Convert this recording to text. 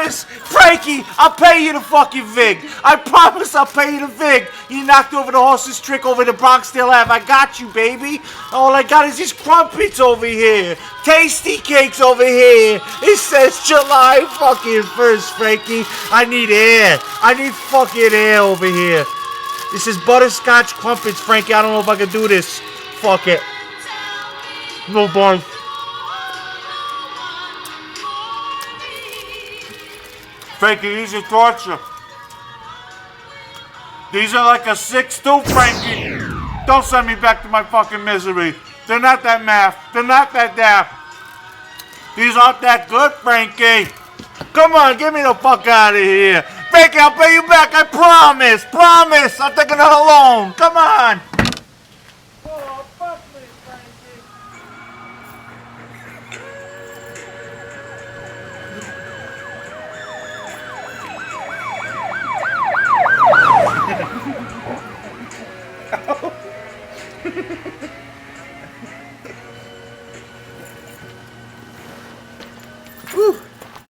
promise, Frankie, I'll pay you the fucking vig. I promise I'll pay you the vig. You knocked over the horse's trick over the Bronxdale Ave. I got you, baby. All I got is these crumpets over here. Tasty cakes over here. It says July fucking 1st, Frankie. I need air. I need fucking air over here. This is Butterscotch Krumpets, Frankie. I don't know if I can do this. Fuck it. No bun. Frankie, these are torture. These are like a 6'2", Frankie. Don't send me back to my fucking misery. They're not that math. They're not that daft. These aren't that good, Frankie. Come on, get me the fuck out of here. Frankie, I'll pay you back. I promise. Promise. I'll take another loan. Come on. Oh, fuck me, Frankie. Whew.